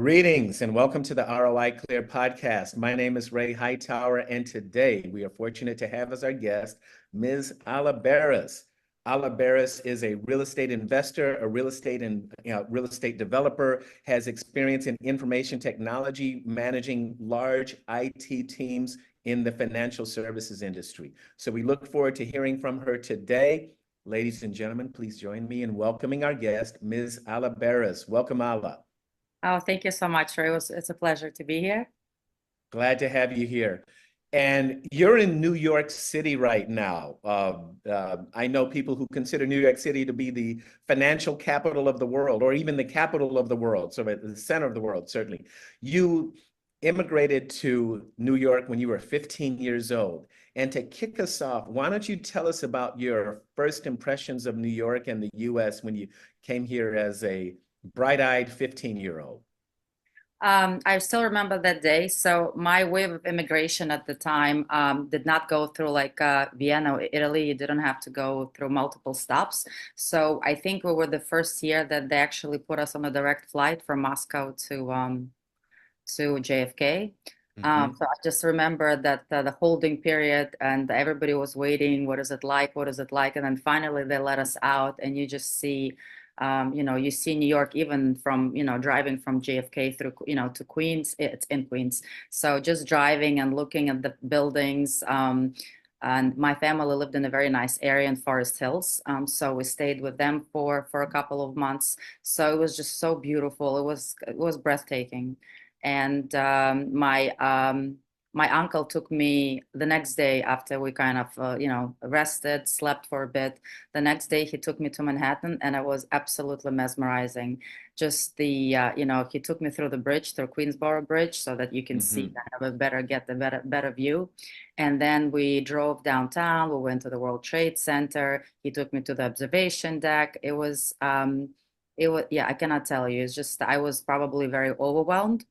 Greetings and welcome to the ROI Clear podcast. My name is Ray Hightower, and today we are fortunate to have as our guest Ms. Alla Bares. Alla Bares is a real estate investor, a real estate developer, has experience in information technology, managing large IT teams in the financial services industry. So we look forward to hearing from her today. Ladies and gentlemen, please join me in welcoming our guest, Ms. Alla Bares. Welcome, Alla. Oh, thank you so much, Ray. It's a pleasure to be here. Glad to have you here. And you're in New York City right now. I know people who consider New York City to be the financial capital of the world, or even the capital of the world, so at the center of the world, certainly. You immigrated to New York when you were 15 years old. And to kick us off, why don't you tell us about your first impressions of New York and the US when you came here as a bright-eyed 15-year-old? I still remember that day. So my wave of immigration at the time did not go through like Vienna, Italy. You didn't have to go through multiple stops. So I think we were the first year that they actually put us on a direct flight from Moscow to JFK. So I just remember that the holding period and everybody was waiting. What is it like? What is it like? And then finally they let us out, and you just see. You see New York even from, driving from JFK through, to Queens. It's in Queens. So just driving and looking at the buildings. And my family lived in a very nice area in Forest Hills. So we stayed with them for a couple of months. So it was just so beautiful. It was breathtaking. And my uncle took me the next day after we kind of, rested, slept for a bit. The next day he took me to Manhattan, and it was absolutely mesmerizing. Just he took me through the bridge, through Queensboro Bridge, so that you can see, kind of get the better view. And then we drove downtown. We went to the World Trade Center. He took me to the observation deck. Yeah, I cannot tell you. It's just, I was probably very overwhelmed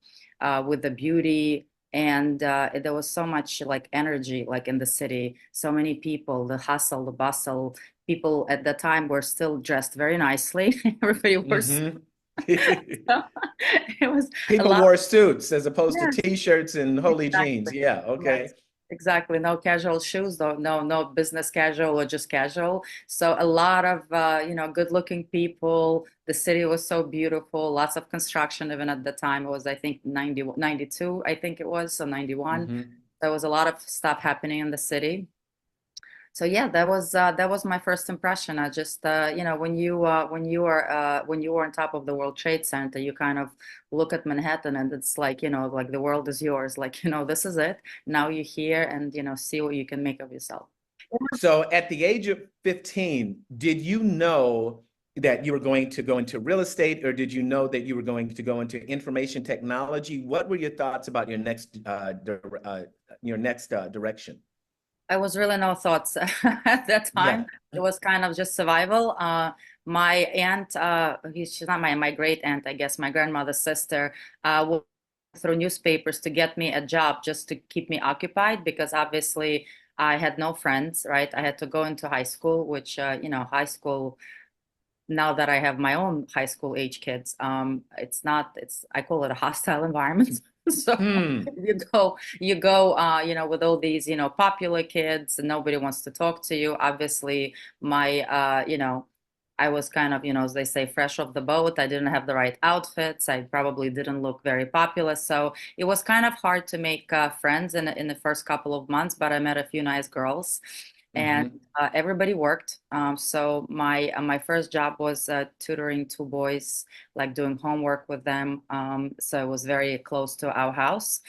with the beauty. And there was so much like energy, like in the city, so many people, the hustle, the bustle. People at the time were still dressed very nicely. Everybody was. So it was a People lot. wore suits as opposed to Yeah, T-shirts and holy jeans. exactly. Yeah, okay. Yes, exactly. No casual shoes, though. No business casual or just casual. So a lot of good-looking people. The city was so beautiful. Lots of construction. Even at the time, it was, I think, 92, I think it was, so 91. hmm There was a lot of stuff happening in the city. So yeah, that was my first impression. I just when you were on top of the World Trade Center, you kind of look at Manhattan, and it's like, like the world is yours. Like, this is it. Now you're here, and see what you can make of yourself. So at the age of 15, did you know that you were going to go into real estate, or did you know that you were going to go into information technology? What were your thoughts about your next direction? I was really no thoughts at that Yeah. time. It was kind of just survival. My aunt, she's not my great aunt, I guess, my grandmother's sister, went through newspapers to get me a job just to keep me occupied, because obviously I had no friends, right? I had to go into high school, which, high school, now that I have my own high school age kids, I call it a hostile environment. So Hmm. you go, with all these, popular kids, and nobody wants to talk to you. Obviously, I was kind of, as they say, fresh off the boat. I didn't have the right outfits. I probably didn't look very popular. So it was kind of hard to make friends in the first couple of months, but I met a few nice girls, and hmm everybody worked. So my first job was tutoring two boys, like doing homework with them. So it was very close to our house,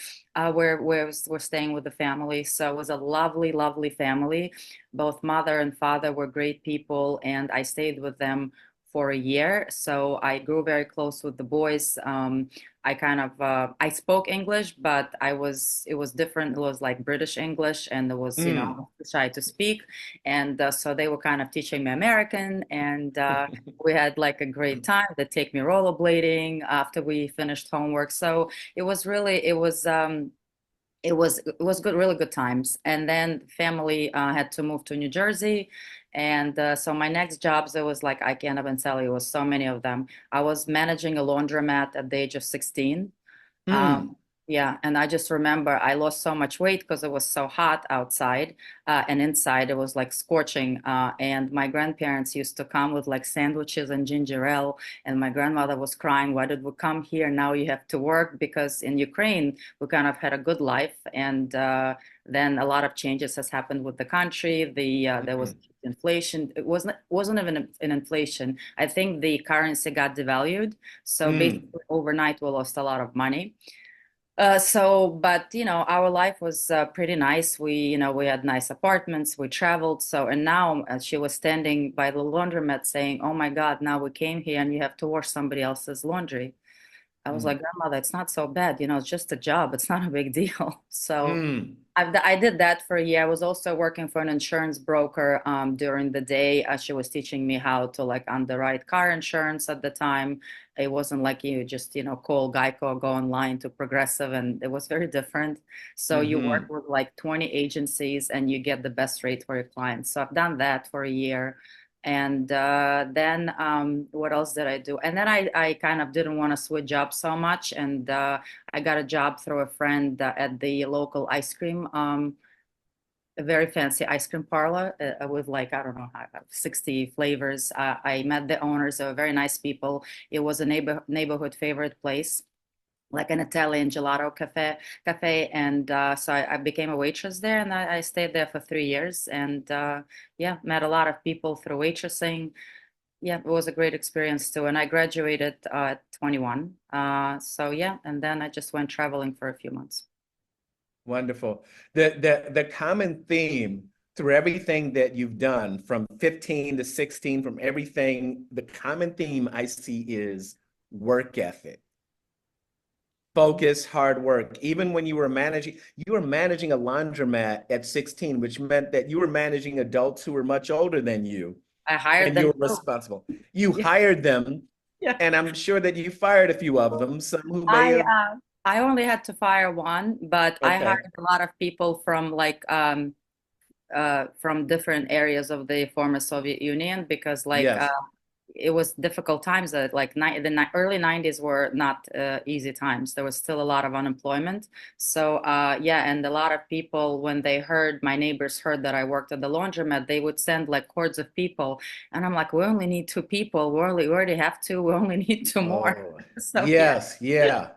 where we're staying with the family. So it was a lovely, lovely family. Both mother and father were great people, and I stayed with them for a year. So I grew very close with the boys. I kind of I spoke English, but it was different. It was like British English, and it was, Mm. shy to speak. And so they were kind of teaching me American, and we had like a great time. They take me rollerblading after we finished homework. So it was good, really good times. And then family had to move to New Jersey, And so my next jobs, it was like, I can't even tell you, it was so many of them. I was managing a laundromat at the age of 16. Mm, Yeah, and I just remember I lost so much weight because it was so hot outside, and inside it was like scorching. And my grandparents used to come with like sandwiches and ginger ale, and my grandmother was crying, "Why did we come here? Now you have to work." Because in Ukraine we kind of had a good life, and then a lot of changes has happened with the country. There was mm, inflation. It wasn't even an inflation. I think the currency got devalued, so mm, basically overnight we lost a lot of money. But our life was pretty nice. We had nice apartments, we traveled. So, and now she was standing by the laundromat saying, "Oh my God, now we came here and you have to wash somebody else's laundry." I was like, mm, "Grandmother, it's not so bad. It's just a job. It's not a big deal." So mm. I did that for a year. I was also working for an insurance broker during the day. She was teaching me how to like underwrite car insurance at the time. It wasn't like you just, call Geico or go online to Progressive, and it was very different. So you work Hmm. with like 20 agencies and you get the best rate for your clients. So I've done that for a year. And then what else did I do? And then I kind of didn't want to switch jobs so much. And I got a job through a friend at the local ice cream, a very fancy ice cream parlor with like, I don't know, 60 flavors. I met the owners. They were very nice people. It was a neighborhood favorite place, like an Italian gelato cafe. And so I became a waitress there, and I stayed there for 3 years. And yeah, met a lot of people through waitressing. Yeah, it was a great experience too. And I graduated at 21. So yeah, and then I just went traveling for a few months. Wonderful. The common theme through everything that you've done from 15 to 16, from everything, the common theme I see is work ethic, focus, hard work. Even when you were managing a laundromat at 16, which meant that you were managing adults who were much older than you, I hired and you them were too. responsible. You Yeah, hired them, yeah. and I'm sure that you fired a few of them, some who may I have, uh, I only had to fire one, but I hired okay, a lot of people from from different areas of the former Soviet Union because yes. it was difficult times. Like early 90s were not easy times. There was still a lot of unemployment. So yeah, and a lot of people, when they heard, my neighbors heard that I worked at the laundromat, they would send like hordes of people, and I'm like, we only need two people. We already have two. We only need two more. Oh, So yeah. yes, yeah.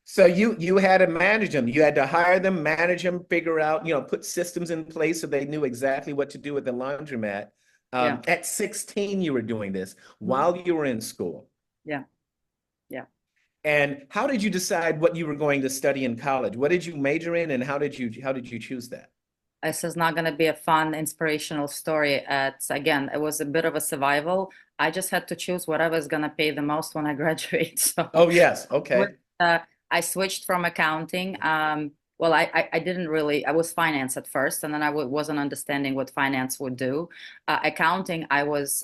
So you had to manage them. You had to hire them, manage them, figure out, put systems in place so they knew exactly what to do with the laundromat. Yeah. At 16, you were doing this Mhm. while you were in school. Yeah. Yeah. And how did you decide what you were going to study in college? What did you major in, and how did you choose that? This is not going to be a fun, inspirational story. Again, it was a bit of a survival. I just had to choose whatever is going to pay the most when I graduate. So Oh, yes. with, Okay. I switched from accounting. Well, I didn't really, I was finance at first, and then I wasn't understanding what finance would do. Accounting, I was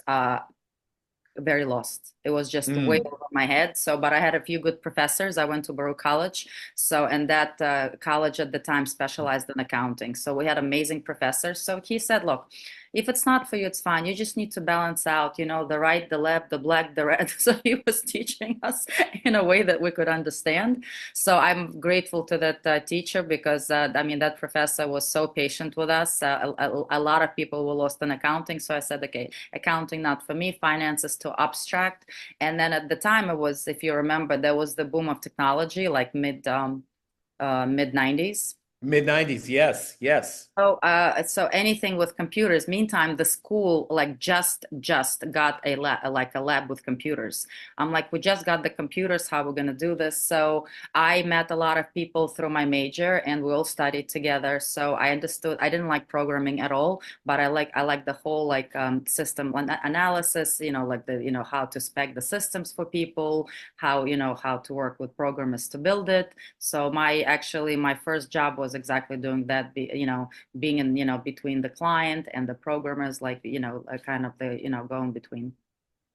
very lost. It was just way Mm, over my head. So, but I had a few good professors. I went to Baruch College. So, and that college at the time specialized in accounting. So we had amazing professors. So he said, look, if it's not for you, it's fine. You just need to balance out, the right, the left, the black, the red. So he was teaching us in a way that we could understand. So I'm grateful to that teacher because, I mean, that professor was so patient with us. A lot of people were lost in accounting. So I said, okay, accounting not for me, finance is too abstract. And then at the time it was, if you remember, there was the boom of technology, like mid 90s. mid 90s. Yes. Yes. So anything with computers. Meantime, the school like just got a lab with computers. I'm like, we just got the computers. How we're gonna do this? So I met a lot of people through my major, and we all studied together. So I understood. I didn't like programming at all, but I like the whole like system analysis. Like how to spec the systems for people, how to work with programmers to build it. So my first job was exactly doing that. Being in between the client and the programmers, like kind of the going between.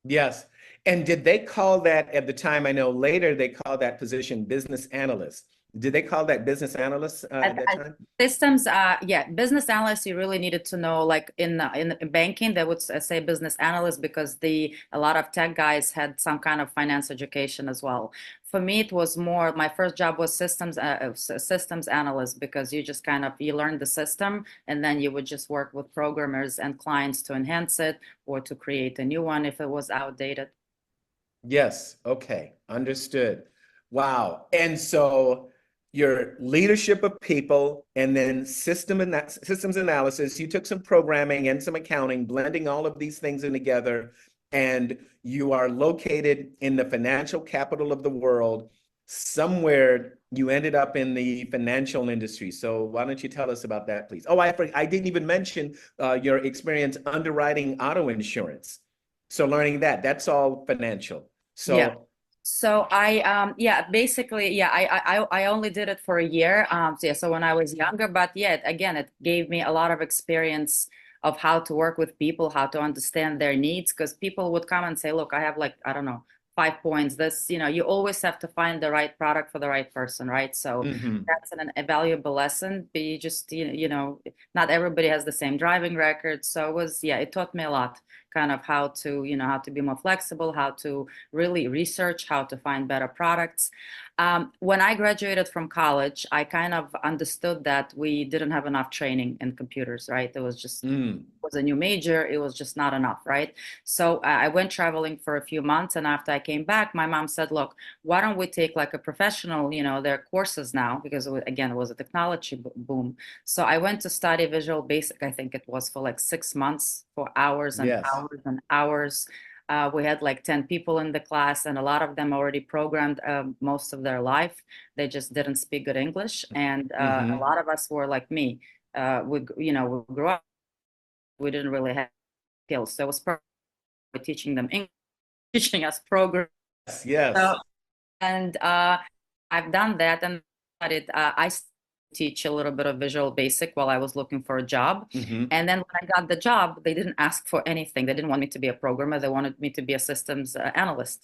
Yes. And did they call that at the time? I know later they call that position business analyst. Did they call that business analyst at that I, time? systems, yeah, business analysts, you really needed to know, like in banking, they would say business analyst because a lot of tech guys had some kind of finance education as well. For me, it was more, my first job was systems analyst because you just kind of, you learn the system and then you would just work with programmers and clients to enhance it or to create a new one if it was outdated. Yes. Okay. Understood. Wow. And so your leadership of people and then systems analysis, you took some programming and some accounting, blending all of these things in together, and you are located in the financial capital of the world. Somewhere you ended up in the financial industry. So why don't you tell us about that, please? Oh, I didn't even mention your experience underwriting auto insurance. So learning that, that's all financial. Yeah. So, So yeah, basically, yeah, I only did it for a year. So yeah, so when I was younger, but yeah, again, it gave me a lot of experience of how to work with people, how to understand their needs, because people would come and say, look, I have like, I don't know, 5 points. This, you always have to find the right product for the right person, right? So mhm. that's a valuable lesson. But you just, not everybody has the same driving record. So yeah, it taught me a lot, kind of how to, how to be more flexible, how to really research how to find better products. When I graduated from college, I kind of understood that we didn't have enough training in computers, right? It was just Mm. was a new major, it was just not enough, right? So I went traveling for a few months, and after I came back, my mom said, look, why don't we take like a professional, there are courses now, because again, it was a technology boom. So I went to study Visual Basic, I think it was for like 6 months, for hours and Yes. hours and hours. We had like 10 people in the class, and a lot of them already programmed most of their life. They just didn't speak good English. And a Hmm. lot of us were like me. We grew up, we didn't really have skills. So it was teaching them English, teaching us program. Yes. So, Yes. and I've done that, and I teach a little bit of Visual Basic while I was looking for a job. Hmm. And then when I got the job, they didn't ask for anything. They didn't want me to be a programmer. They wanted me to be a systems analyst.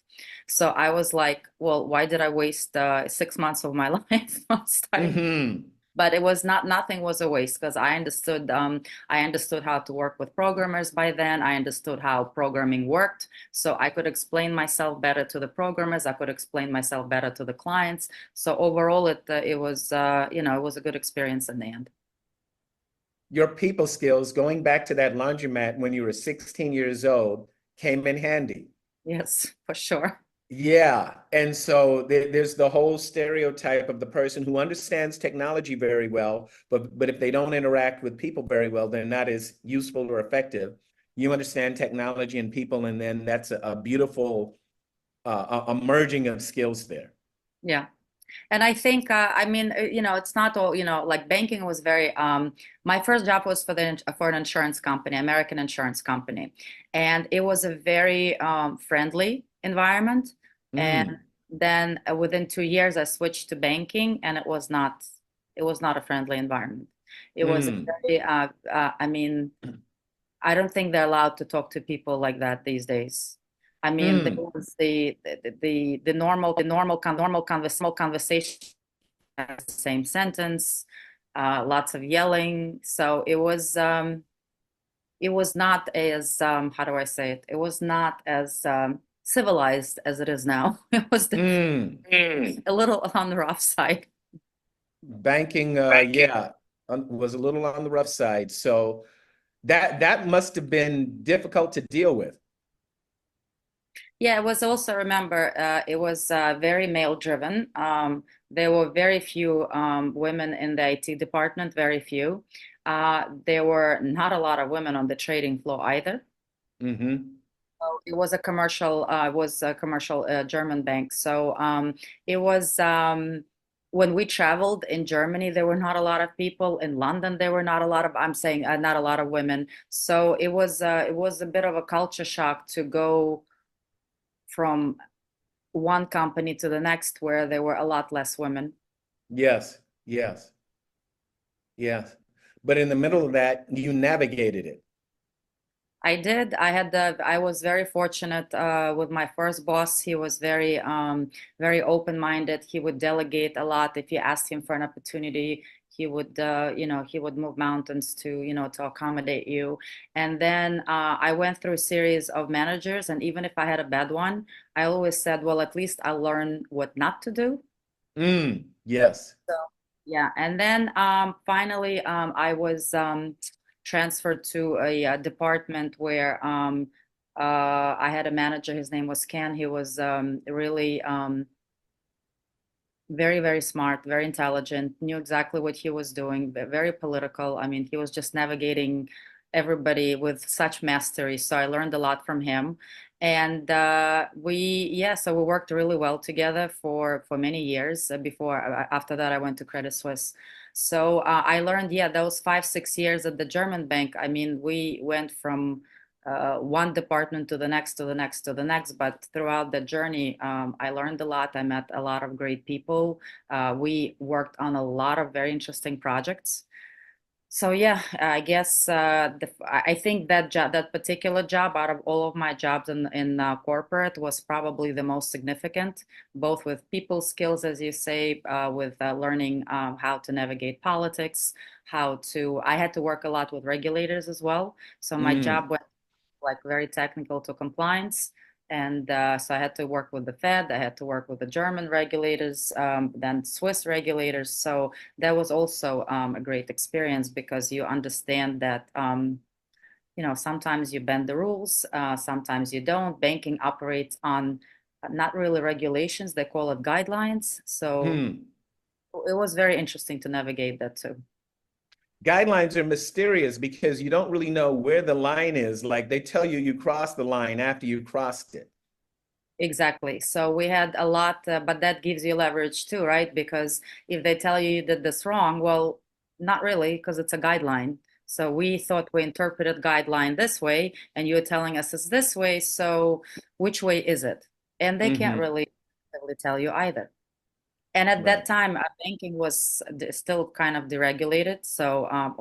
So I was like, well, why did I waste 6 months of my life on studying? Hmm. But it was nothing was a waste, because I understood how to work with programmers by then. I understood how programming worked, so I could explain myself better to the programmers. I could explain myself better to the clients. So overall, it was a good experience in the end. Your people skills, going back to that laundromat when you were 16 years old, came in handy. Yes, for sure. Yeah. And so there's the whole stereotype of the person who understands technology very well, but if they don't interact with people very well, they're not as useful or effective. You understand technology and people, and then that's a beautiful a merging of skills there. Yeah. And I think, I mean, it's not all, like banking was my first job was for an insurance company, American insurance company. And it was a very friendly environment. And Mm. then within 2 years, I switched to banking, and it was not a friendly environment. It was a Mm. very, I mean, I don't think they're allowed to talk to people like that these days. I mean, there Mm. was the normal conversation, same sentence, lots of yelling. So it was not as how do I say it? It was not as civilized as it is now. It was Mm. a little on the rough side. Banking, yeah, was a little on the rough side. So that must have been difficult to deal with. Yeah, it was also, remember, it was very male driven. There were very few women in the IT department, very few. There were not a lot of women on the trading floor either. Hmm. So it was a commercial German bank. So it was when we traveled in Germany, there were not a lot of people. In London, there were not a lot of, I'm saying, not a lot of women. So it was a bit of a culture shock to go from one company to the next where there were a lot less women. Yes, yes, yes. But in the middle of that, you navigated it. I did. I was very fortunate with my first boss. He was very open-minded. He would delegate a lot. If you asked him for an opportunity, he would move mountains to accommodate you. And then I went through a series of managers, and even if I had a bad one, I always said, well, at least I'll learn what not to do. Yes. So yeah, and then finally I was transferred to a department where I had a manager. His name was Ken. He was really very, very smart, very intelligent, knew exactly what he was doing, very political. I mean, he was just navigating everybody with such mastery. So I learned a lot from him. And so we worked really well together for many years after that, I went to Credit Suisse. So I learned, yeah, those 5, 6 years at the German bank. I mean, we went from one department to the next, to the next, to the next. But throughout the journey, I learned a lot. I met a lot of great people. We worked on a lot of very interesting projects. So yeah, I guess I think that particular job out of all of my jobs in corporate was probably the most significant, both with people skills, as you say, with learning how to navigate politics, I had to work a lot with regulators as well. So my Mm. job went like very technical to compliance. And so I had to work with the Fed, I had to work with the German regulators, then Swiss regulators. So that was also a great experience because you understand that, sometimes you bend the rules, sometimes you don't. Banking operates on not really regulations, they call it guidelines. So Hmm. it was very interesting to navigate that too. Guidelines are mysterious because you don't really know where the line is. Like they tell you crossed the line after you crossed it. Exactly. So we had a lot, but that gives you leverage too, right? Because if they tell you you did this wrong, well, not really, because it's a guideline. So we thought we interpreted guideline this way, and you're telling us it's this way. So which way is it? And they can't Hmm. really tell you either. And at that Right. time, banking was still kind of deregulated. So,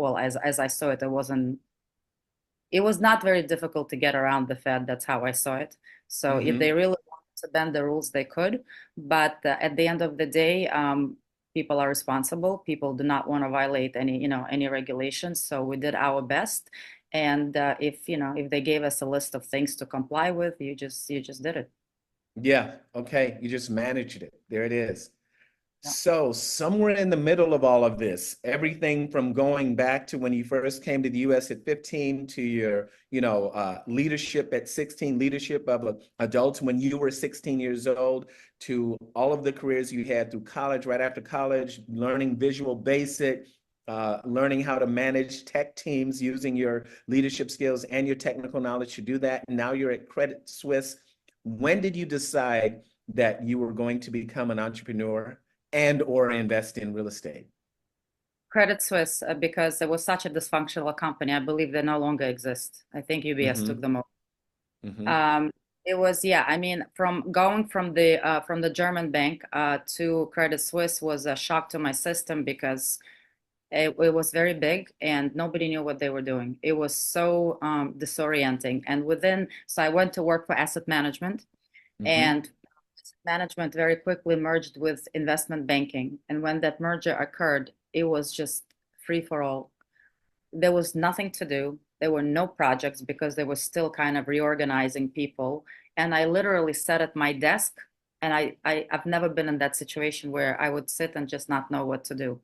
well, as I saw it, it was not very difficult to get around the Fed. That's how I saw it. So if they Hmm. really wanted to bend the rules, they could. But at the end of the day, people are responsible. People do not want to violate any regulations. So we did our best. And if they gave us a list of things to comply with, you just did it. Yeah. Okay. You just managed it. There it is. Yeah. So, somewhere in the middle of all of this, everything from going back to when you first came to the US at 15 to your, leadership at 16, leadership of adults when you were 16 years old, to all of the careers you had through college, right after college, learning Visual Basic, learning how to manage tech teams using your leadership skills and your technical knowledge to do that. And now you're at Credit Suisse. When did you decide that you were going to become an entrepreneur and or invest in real estate? Credit Suisse, because it was such a dysfunctional company. I believe they no longer exist. I think UBS took Hmm. them over. Hmm. Um, it was, yeah, I mean, from going from the German bank to Credit Suisse was a shock to my system because it was very big and nobody knew what they were doing. It was so disorienting. And so I went to work for asset management, Hmm. and management very quickly merged with investment banking. And when that merger occurred, it was just free for all. There was nothing to do. There were no projects because they were still kind of reorganizing people. And I literally sat at my desk, and I've never been in that situation where I would sit and just not know what to do.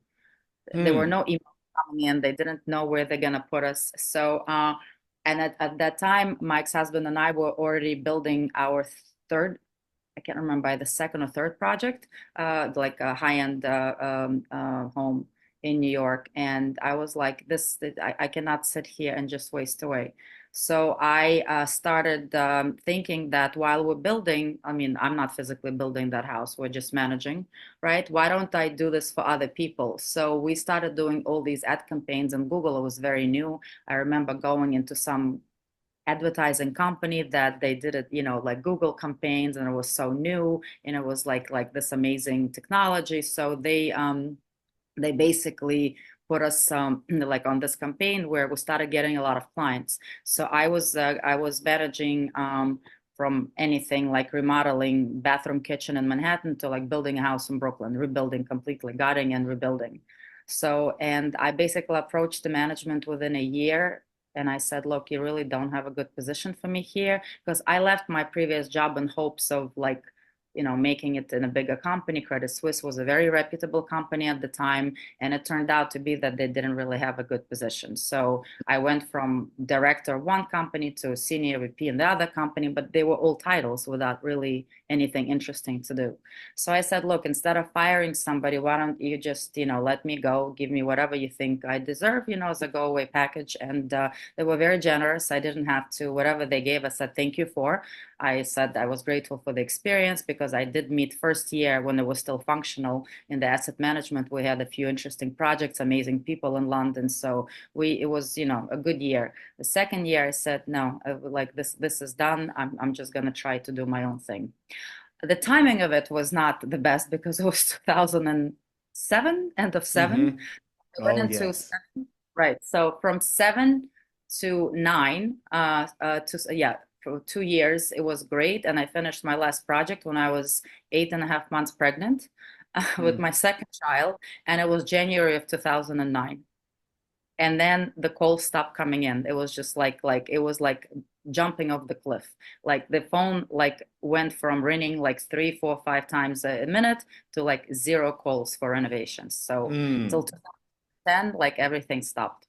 There were Hmm. no emails coming in. They didn't know where they're gonna put us. So and at that time, my ex-husband and I were already building our third, I can't remember, by the second or third project, like a high-end home in New York. And I was like, I cannot sit here and just waste away. So I started thinking that while we're building, I mean, I'm not physically building that house, we're just managing, right? Why don't I do this for other people? So we started doing all these ad campaigns, and Google, it was very new. I remember going into some advertising company that they did it, like Google campaigns, and it was so new, and it was like this amazing technology. So they basically put us like on this campaign where we started getting a lot of clients. So I was managing from anything like remodeling bathroom, kitchen in Manhattan to like building a house in Brooklyn, rebuilding completely, gutting and rebuilding. So, and I basically approached the management within a year and I said, look, you really don't have a good position for me here, because I left my previous job in hopes of like, making it in a bigger company. Credit Suisse was a very reputable company at the time, and it turned out to be that they didn't really have a good position. So I went from director of one company to senior VP in the other company, but they were all titles without really anything interesting to do. So I said, look, instead of firing somebody, why don't you just, let me go, give me whatever you think I deserve, as a go away package. And they were very generous. I didn't have to, whatever they gave, I said, thank you for. I said I was grateful for the experience because I did meet first year when it was still functional in the asset management. We had a few interesting projects, amazing people in London. So it was, a good year. The second year I said, no, like this is done. I'm just going to try to do my own thing. The timing of it was not the best because it was 2007, end of seven. Mm-hmm. I went Oh, into yes. seven, right. So from 7 to 9, for 2 years, it was great. And I finished my last project when I was 8.5 months pregnant with Mm. my second child. And it was January of 2009. And then the calls stopped coming in. It was just like it was like jumping off the cliff. Like the phone like went from ringing like 3, 4, 5 times a minute to like 0 calls for renovations. So till Mm. 2010, like everything stopped.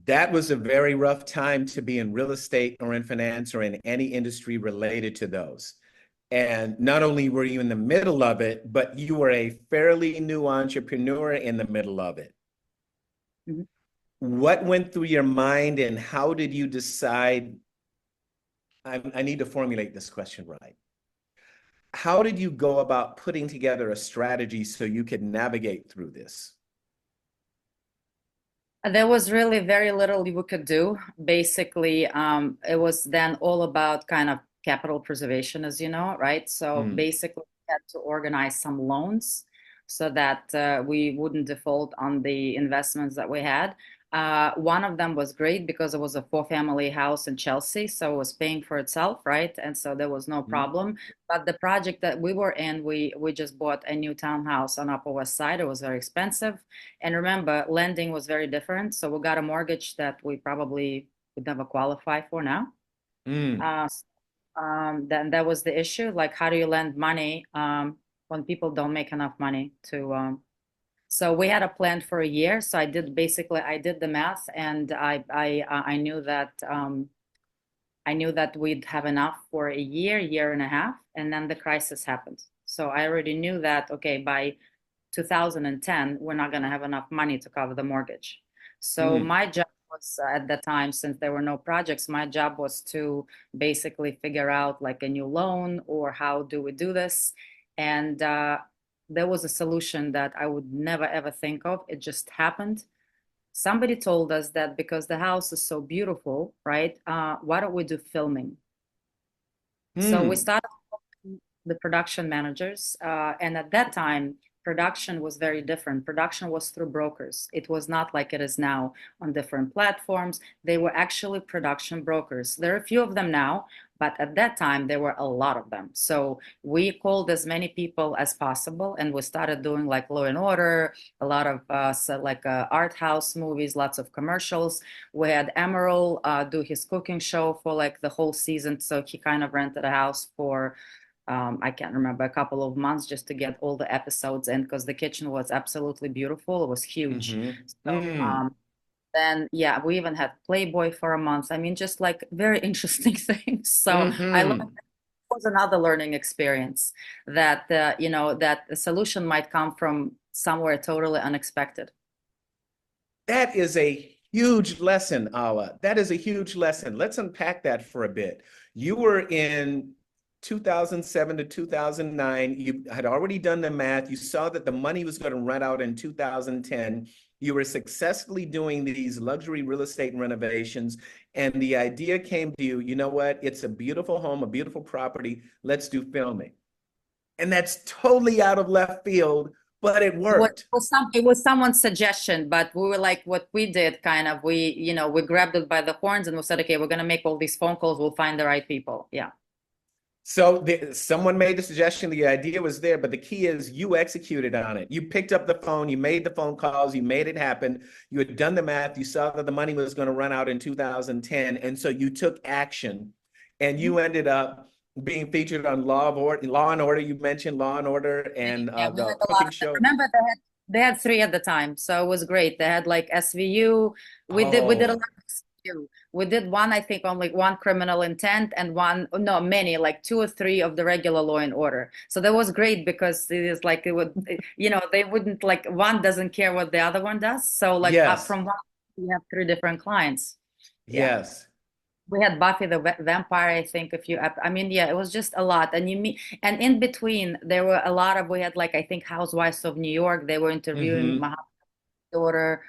That was a very rough time to be in real estate or in finance or in any industry related to those. And not only were you in the middle of it, but you were a fairly new entrepreneur in the middle of it. Mhm. What went through your mind and how did you decide? I need to formulate this question right. How did you go about putting together a strategy so you could navigate through this? There was really very little we could do. Basically, it was then all about kind of capital preservation, as you know, right? So Mm. basically, we had to organize some loans so that we wouldn't default on the investments that we had. One of them was great because it was a four-family house in Chelsea, so it was paying for itself, right? And so there was no Mm. problem. But the project that we were in, we just bought a new townhouse on Upper West Side. It was very expensive. And remember, lending was very different. So we got a mortgage that we probably would never qualify for now. Mm. Uh, then that was the issue. Like, how do you lend money when people don't make enough money to? So we had a plan for a year. So I did the math, and I knew that we'd have enough for a year and a half, and then the crisis happened. So I already knew that, okay, by 2010, we're not going to have enough money to cover the mortgage. So Mm. my job was at the time, since there were no projects, my job was to basically figure out like a new loan or how do we do this. And there was a solution that I would never ever think of. It just happened. Somebody told us that because the house is so beautiful, right? Why don't we do filming? So we Mm. started the production managers. And at that time, production was very different. Production was through brokers. It was not like it is now on different platforms. They were actually production brokers. There are a few of them now, but at that time, there were a lot of them. So we called as many people as possible, and we started doing like Law and Order, a lot of art house movies, lots of commercials. We had Emerald do his cooking show for like the whole season. So he kind of rented a house for I can't remember, a couple of months just to get all the episodes in because the kitchen was absolutely beautiful. It was huge. Mm-hmm. So Mm. then, yeah, we even had Playboy for a month. I mean, just like very interesting things. So I learned Mm-hmm. it was another learning experience that, that the solution might come from somewhere totally unexpected. That is a huge lesson, Alla. That is a huge lesson. Let's unpack that for a bit. You were in 2007 to 2009. You had already done the math. You saw that the money was going to run out in 2010. You were successfully doing these luxury real estate renovations. And the idea came to you, you know what? It's a beautiful home, a beautiful property. Let's do filming. And that's totally out of left field but it What worked. was it was someone's suggestion, but we were like, what we did kind of, we grabbed it by the horns and we said, okay, we're going to make all these phone calls. We'll find the right people. Yeah. So someone made the suggestion, the idea was there, but the key is you executed on it. You picked up the phone, you made the phone calls, you made it happen. You had done the math, you saw that the money was going to run out in 2010, and so you took action, and you ended up being featured on Law and Order. You mentioned Law and Order and Yeah, we the had a lot cooking of them. show. Remember they had three at the time, so it was great. They had like SVU. We did a lot Oh, of SVU. We did one, I think, only one criminal intent and one, no, many, like two or three of the regular Law and Order. So that was great because it is like it would, they wouldn't like one doesn't care what the other one does. So like up yes, from one, we have three different clients. Yeah. yes. We had Buffy the Vampire, I think, I mean, yeah, it was just a lot. And and in between, there were a lot of, we had like, I think, Housewives of New York. They were interviewing Hmm. my daughter.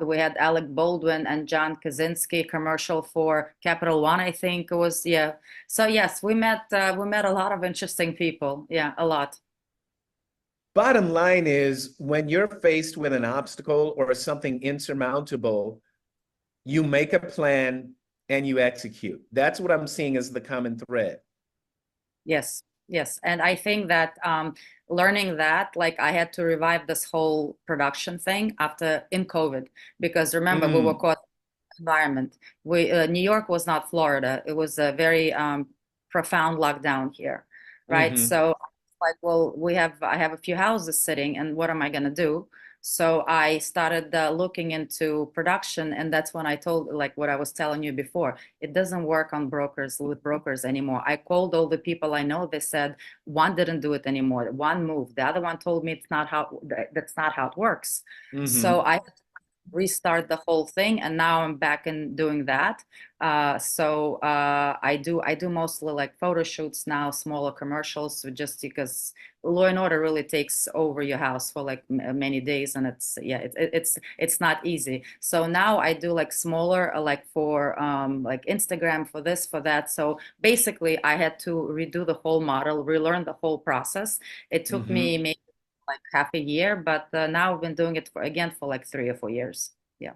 We had Alec Baldwin and John Krasinski commercial for Capital One, I think it was. Yeah. So yes, we met a lot of interesting people. Yeah, a lot. Bottom line is when you're faced with an obstacle or something insurmountable, you make a plan and you execute. That's what I'm seeing as the common thread. Yes, yes. And I think that learning that, like I had to revive this whole production thing after in COVID, because remember we were Mm, caught in environment. New York was not Florida. It was a very profound lockdown here, right? hmm. So like, well, I have a few houses sitting, and what am I gonna do? So I started looking into production, and that's when I told, like what I was telling you before, it doesn't work on brokers with brokers anymore. I called all the people I know. They said one didn't do it anymore. One moved. The other one told me that's not how it works. So Hmm. I restart the whole thing, and now I'm back in doing that. I do mostly like photo shoots now, smaller commercials, so just because Law and Order really takes over your house for like many days, and it's not easy. So now I do like smaller, like for like Instagram, for this, for that. So basically, I had to redo the whole model, relearn the whole process. It took me Hmm. maybe like half a year, but now I've been doing it for like 3 or 4 years. Yeah.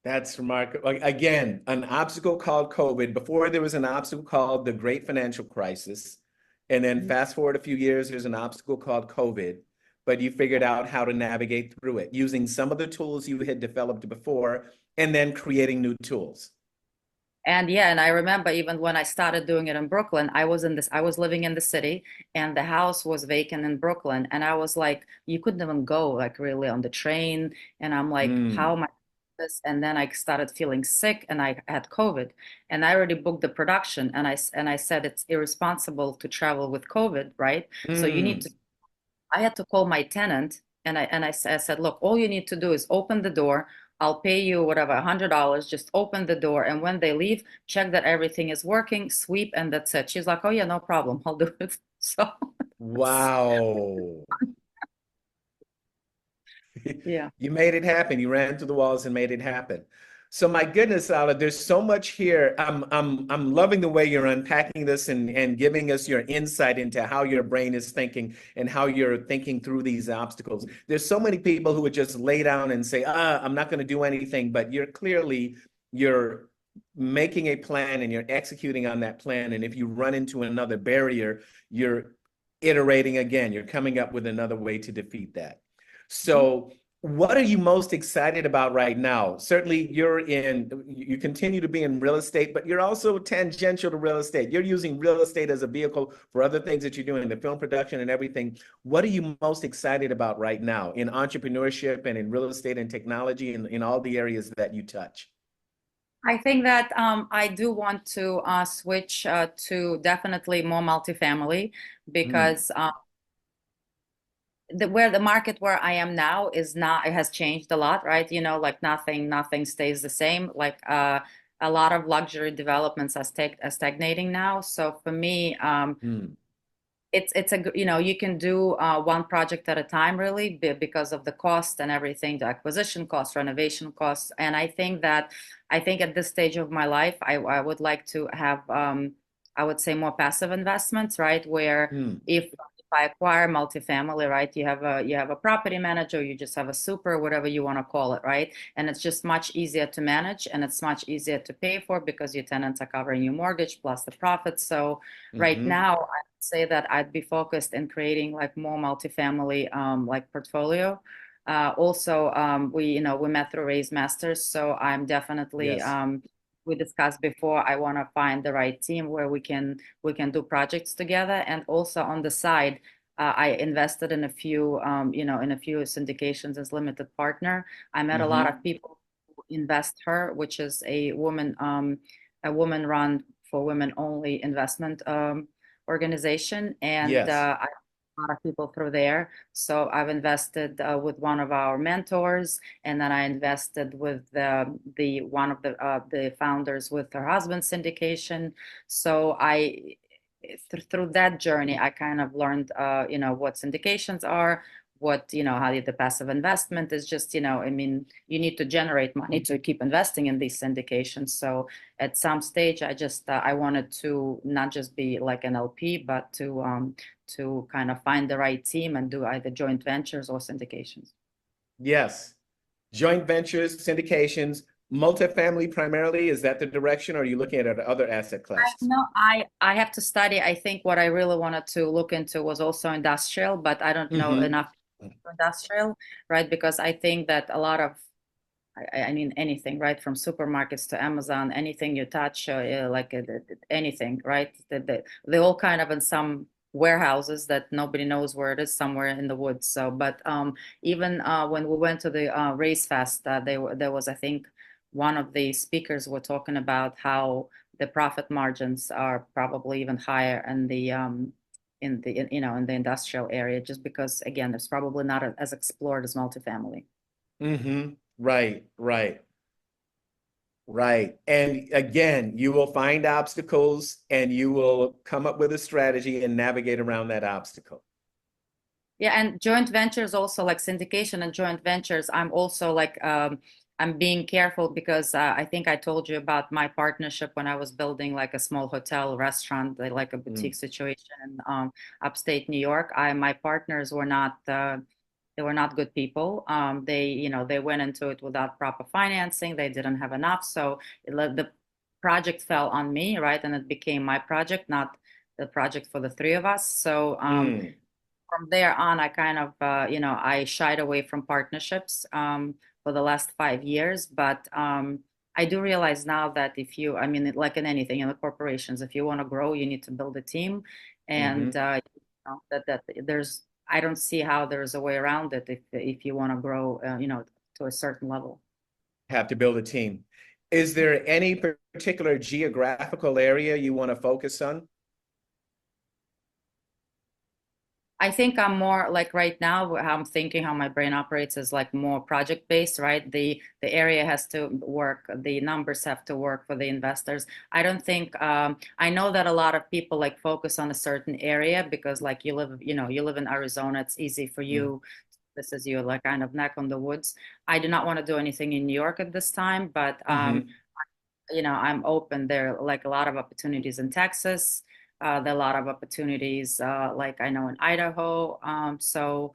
That's remarkable. Like, again, an obstacle called COVID. Before there was an obstacle called the Great Financial Crisis. And then Mhm. fast forward a few years, there's an obstacle called COVID. But you figured out how to navigate through it using some of the tools you had developed before and then creating new tools. And yeah, and I remember even when I started doing it in Brooklyn, I was living in the city, and the house was vacant in Brooklyn. And I was like, you couldn't even go like really on the train. And I'm like, how Mm, am I this? And then I started feeling sick, and I had COVID, and I already booked the production. And I said it's irresponsible to travel with COVID, right? So you need to, mm, I had to call my tenant, and I said, look, all you need to do is open the door. I'll pay you whatever, $100. Just open the door, and when they leave, check that everything is working, sweep, and that's it. She's like, oh yeah, no problem, I'll do it. So wow. yeah. You made it happen. You ran through the walls and made it happen. So my goodness, Alla, there's so much here. I'm loving the way you're unpacking this and giving us your insight into how your brain is thinking and how you're thinking through these obstacles. There's so many people who would just lay down and say, I'm not going to do anything, but you're making a plan and you're executing on that plan. And if you run into another barrier, you're iterating again. You're coming up with another way to defeat that. So what are you most excited about right now? Certainly, you continue to be in real estate, but you're also tangential to real estate. You're using real estate as a vehicle for other things that you're doing, the film production and everything. What are you most excited about right now in entrepreneurship and in real estate and technology and in all the areas that you touch? I think that I do want to switch to definitely more multifamily, Mm, because the market where I am now is not, it has changed a lot, right? Like nothing stays the same. Like a lot of luxury developments are stagnating now. So for me, mm, you can do one project at a time, really, because of the cost and everything, the acquisition costs, renovation costs. And I think at this stage of my life, I would like to have, I would say, more passive investments, right? Where mm. if I acquire multifamily, right, you have a property manager, you just have a super, whatever you want to call it, right? And it's just much easier to manage and it's much easier to pay for because your tenants are covering your mortgage plus the profits. So right Hmm. now, I would say that I'd be focused in creating like more multifamily like portfolio. Also, we met through Raise Masters, so I'm definitely Yes. we discussed before. I want to find the right team where we can do projects together, and also on the side, I invested in a few in a few syndications as limited partner. I met a lot Hmm. of people who invest her, which is a woman run for women only investment organization, and Yes. I a lot of people through there. So I've invested with one of our mentors, and then I invested with the one of the founders with her husband's syndication. So through that journey, I kind of learned, what syndications are, what, how the passive investment is just, I mean, you need to generate money to keep investing in these syndications. So at some stage, I wanted to not just be like an LP, but to kind of find the right team and do either joint ventures or syndications. Yes. Joint ventures, syndications, multifamily primarily. Is that the direction, or are you looking at other asset classes? No, I have to study. I think what I really wanted to look into was also industrial, but I don't know Hmm. enough industrial, right? Because I think that a lot of I mean anything, right? From supermarkets to Amazon, anything you touch, anything, right? They all kind of in some warehouses that nobody knows where it is, somewhere in the woods. So, but even when we went to the Race Fest, there was, I think, one of the speakers were talking about how the profit margins are probably even higher in the industrial area, just because again, it's probably not as explored as multifamily. Hmm. Right, right, right. And again, you will find obstacles and you will come up with a strategy and navigate around that obstacle. Yeah, and joint ventures also like syndication and joint ventures. I'm also like I'm being careful because I think I told you about my partnership when I was building like a small hotel restaurant, like a boutique Mm. situation in upstate New York. I My partners were not they were not good people. They went into it without proper financing. They didn't have enough, so the project fell on me, right? And it became my project, not the project for the three of us. So Mm. from there on, I kind of, I shied away from partnerships for the last 5 years. But I do realize now that I mean, like in anything in the corporations, if you want to grow, you need to build a team. And Hmm. that I don't see how there's a way around it if you want to grow, to a certain level. Have to build a team. Is there any particular geographical area you want to focus on? I think I'm more like right now, how I'm thinking how my brain operates is like more project based, right? The area has to work, the numbers have to work for the investors. I don't think I know that a lot of people like focus on a certain area because like you live in Arizona, it's easy for Mm. you. This is your like kind of neck on the woods. I do not want to do anything in New York at this time, but Hmm. I'm open. There are like a lot of opportunities in Texas. There are a lot of opportunities, like I know in Idaho. So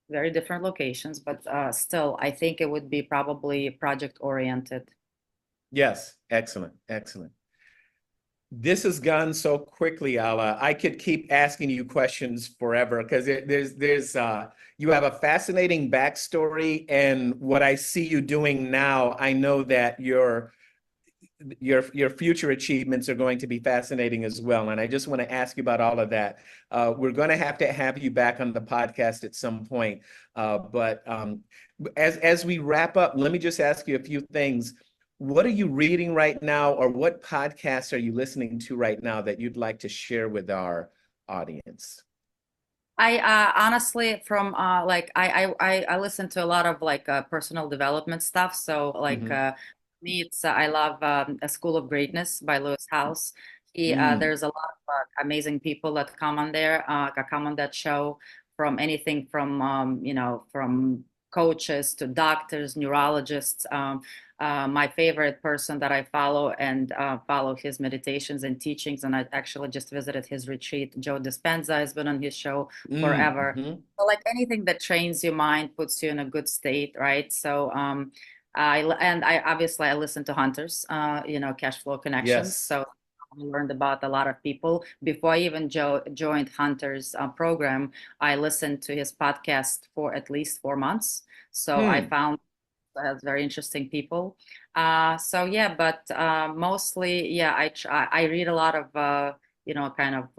very different locations, but still, I think it would be probably project oriented. Yes, excellent, excellent. This has gone so quickly, Alla. I could keep asking you questions forever because you have a fascinating backstory, and what I see you doing now, I know that your future achievements are going to be fascinating as well. And I just want to ask you about all of that. We're going to have you back on the podcast at some point. But as we wrap up, let me just ask you a few things. What are you reading right now, or what podcasts are you listening to right now that you'd like to share with our audience? I honestly from like I listen to a lot of like personal development stuff. So like Hmm. me, it's I love A School of Greatness by Lewis House. Mm. There's a lot of amazing people that come on there, come on that show, from anything from from coaches to doctors, neurologists. my favorite person that I follow and follow his meditations and teachings. And I actually just visited his retreat. Joe Dispenza has been on his show forever. Mm-hmm. So like anything that trains your mind, puts you in a good state, right? So I obviously I listen to Hunters, Cash Flow Connections. Yes. So I learned about a lot of people before I even joined Hunter's program. I listened to his podcast for at least 4 months. So I found has very interesting people. So yeah, but mostly, yeah, I read a lot of kind of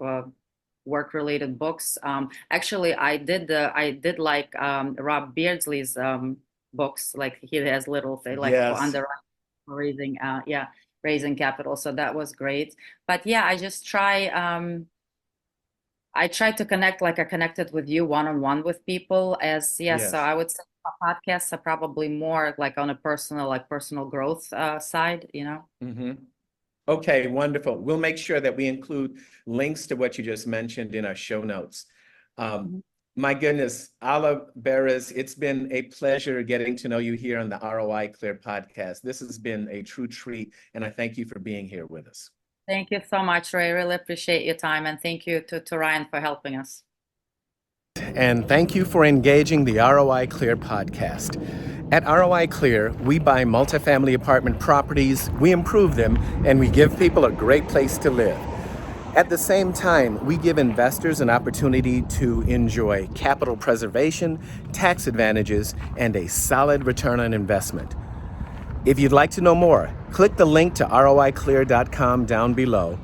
work-related books. Actually, I did like Rob Beardsley's books. Like he has little thing like for Yes. underwriting, raising, raising capital. So that was great. But yeah, I try to connect like I connected with you one-on-one with people as yes. So Yes. I would say podcasts are probably more like on a personal growth side, Mm-hmm. Okay, wonderful. We'll make sure that we include links to what you just mentioned in our show notes. Mhm. My goodness, Alla Bares, it's been a pleasure getting to know you here on the ROI Clear podcast. This has been a true treat, and I thank you for being here with us. Thank you so much, Ray. Really appreciate your time, and thank you to Ryan for helping us. And thank you for engaging the ROI Clear podcast. At ROI Clear, we buy multifamily apartment properties, we improve them, and we give people a great place to live. At the same time, we give investors an opportunity to enjoy capital preservation, tax advantages, and a solid return on investment. If you'd like to know more, click the link to roiclear.com down below.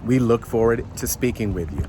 We look forward to speaking with you.